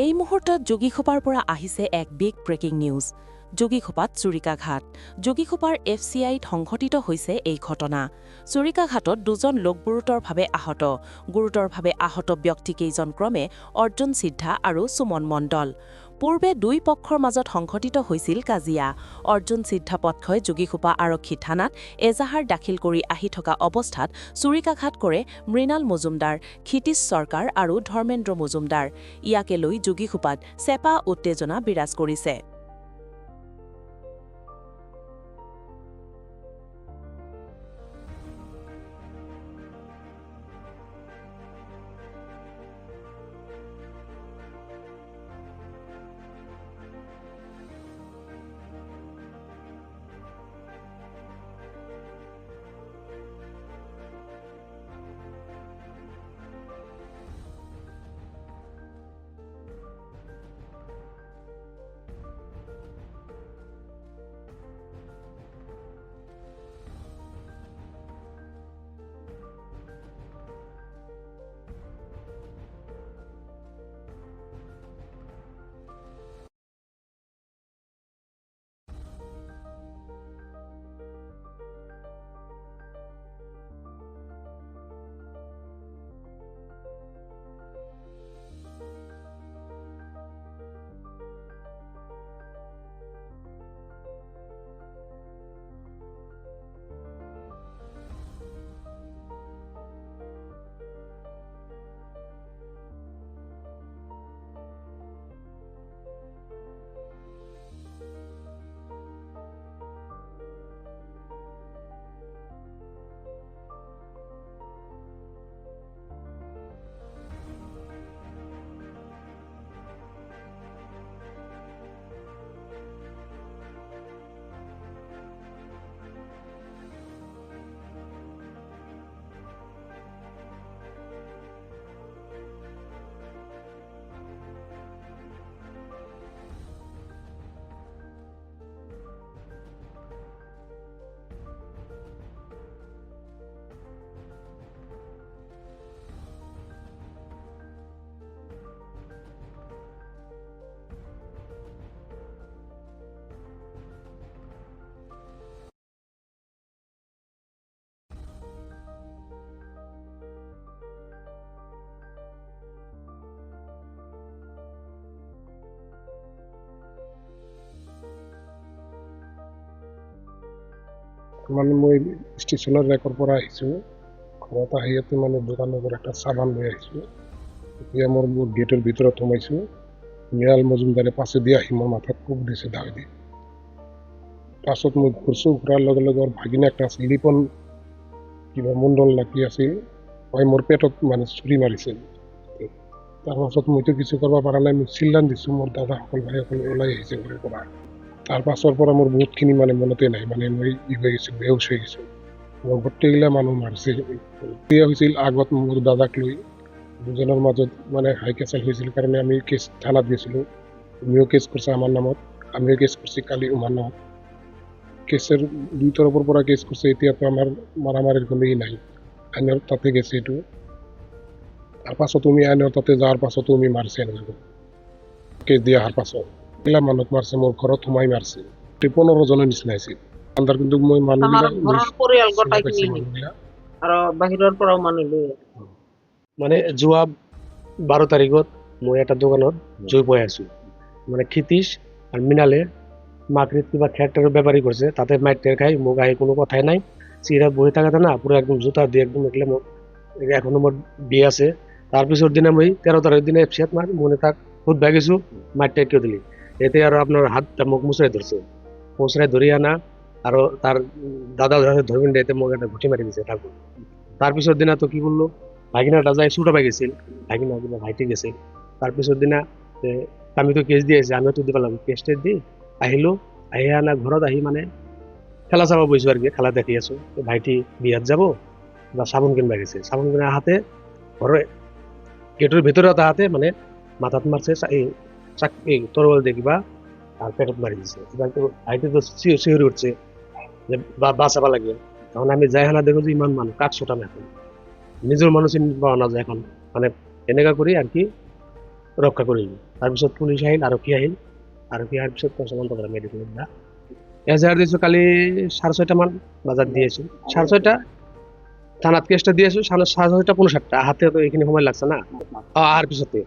এই মুহূৰ্তত যোগীখোপাৰ পৰা আহিছে এক বিগ ব্ৰেকিং নিউজ। যোগীখোপাত চুৰিকাঘাট। যোগীখোপাৰ FCIত সংঘটিত হৈছে এই ঘটনা। চুৰিকাঘাটত দুজন লোক গুৰুতৰভাৱে আহত ব্যক্তিকেইজন ক্ৰমে অৰ্জুন সিদ্ধা আৰু সুমন মণ্ডল। পূৰ্বে দুই পক্ষৰ মাজত সংঘটিত হৈছিল কাজিয়া। অৰ্জুন সিদ্ধা পক্ষই যোগীখোপা আৰক্ষী থানাত এজাহাৰ দাখিল কৰি আহি থকা অৱস্থাত চুৰিকাঘাট কৰে মৃণাল মজুমদাৰ, ক্ষিতীশ চৰকাৰ আৰু ধৰ্মেন্দ্ৰ মজুমদাৰ। ইয়াকে লৈ যোগীখোপাত চেপা উত্তেজনা বিৰাজ কৰিছে। মানে মই ষ্টেচনৰ ৰেকৰ পৰা আহিছোঁ, ঘৰত আহি ইয়াতে মানে দোকানৰ পৰা এটা চাবান লৈ আহিছোঁ। এতিয়া মোৰ গেটৰ ভিতৰত সোমাইছোঁ, মৃণাল মজুমদাৰে পাছেদি আহি মোৰ মাথাত কোব দিছে দাও দি। পাছত মই ঘূৰছোঁ, ঘূৰাৰ লগে লগে ভাগিনা একটা আছিল, লিপন কিবা মণ্ডল না কি আছিল, মোৰ পেটত মানে চুৰি মাৰিছিল। তাৰপাছত মইতো কিছু কৰিব পৰা নাই, মই চিল্লান দিছোঁ, মোৰ দাদাসকল ভাইসকল ওলাই আহিছে ঘৰৰ পৰা। তাৰ পাছৰ পৰা মোৰ বহুতখিনি মানে মনতে নাই, মানে মই হৈ গৈছোঁ, বেহুচ হৈ গৈছোঁ। মোৰ গোটেইগিলা মানুহ মাৰিছে। এয়া হৈছিল আগত মোৰ দাদাক লৈ দুজনৰ মাজত মানে হাই কেচাল হৈছিল কাৰণে আমি কেছ থানাত গৈছিলোঁ। তুমিও কেছ কৰিছা আমাৰ নামত, আমিও কেছ কৰিছি কালি উমাৰ নামত। কেছৰ দুই তৰফৰ পৰা কেছ কৰিছে, এতিয়াতো আমাৰ মাৰামাৰিৰ কোনো নাই, আইনৰ তাতে গেছে এইটো। তাৰ পাছত তুমি আইনৰ তাতে যোৱাৰ পাছতো আমি মাৰিছে এনেকৈ কেছ দিয়া অহাৰ পাছত এইগিলা মানুহক মাৰিছে, মোৰ ঘৰত সোমাই মাৰিছে। 15 জনৰ নিচিনা আছিল আন্দাৰ, কিন্তু মই মানুহবিলাক বাহিৰৰ পৰাও মানুহ মানে যোৱা 12 তাৰিখত মই এটা দোকানত জুই বহাই আছো, মানে ক্ষিতীশ আৰু মৃণালে মাকৰিত কিবা খেৰ বেপাৰী কৰিছে, তাতে মাইক টেৰ খাই মোক আহি কোনো কথাই নাই, চিৰাত বহি থাকাতে না পুৰো একদম জোতা দিয়ে একদম এগুলো মোক এখনো মোৰ বিয়ে আছে। তাৰপিছৰ দিনা মই 13 তাৰিখৰ দিনা এফচিয়াত মনে তাক সুধবা গেছো, মাইক টেৰ কিয় দিলি, এতে আৰু আপনাৰ হাত মোক মুচৰাই ধৰছে, মুচৰাই ধৰি আনা আৰু তাৰ দাদা ধৰবেন এতে মোক একটা ঘুটি মাৰি দিছে ঠাকুৰ। তাৰপিছৰ দিনা তো কি কৰলো, ভাগিনাটা যাই ছুটা পাই গেছিল, ভাগিনা ভাইটি গেছিল। তাৰপিছৰ দিনা আমি তো কেস দিয়ে আছি, আমিও তো দিব লাগবে, কেস টেস দি আহিলো, আহি আনা ঘৰত আহি মানে খেলা চাব বইছো আর কি, খেলা দেখি আছো। ভাইটি বিয়াত যাব বা সাবুন কিনবা গেছে, সাবুন কিনা হাতে ঘরে গেটের ভিতরে হাতে মানে মাথাত মারছে এই তরোয়াল দেখিবা আর পেটত মারি দিছে। ভাইটি তো শিহরি উঠছে যে বাঁচাবা লাগে, তখন আমি যাই হানা দেখো যে ইমান মানুষ কাক ছোটা না, এখন নিজের মানুষ চিনি পাওয়া না যায় এখন, মানে এনেকা করি আর কি ৰক্ষা কৰিলোঁ। তাৰপিছত পুলিচ আহিল, আৰক্ষী আহিল, আৰক্ষী অহাৰ পিছত পঞ্চমন্ত পৰা মেডিকেলত যা এজাহাৰ দিছোঁ। কালি 6:30 মান বজাত দি আছোঁ, 6:30 থানাত কেছটা দি আছোঁ, 6:30 5:50 হাতে এইখিনি সময় লাগছে না। অহাৰ পিছতে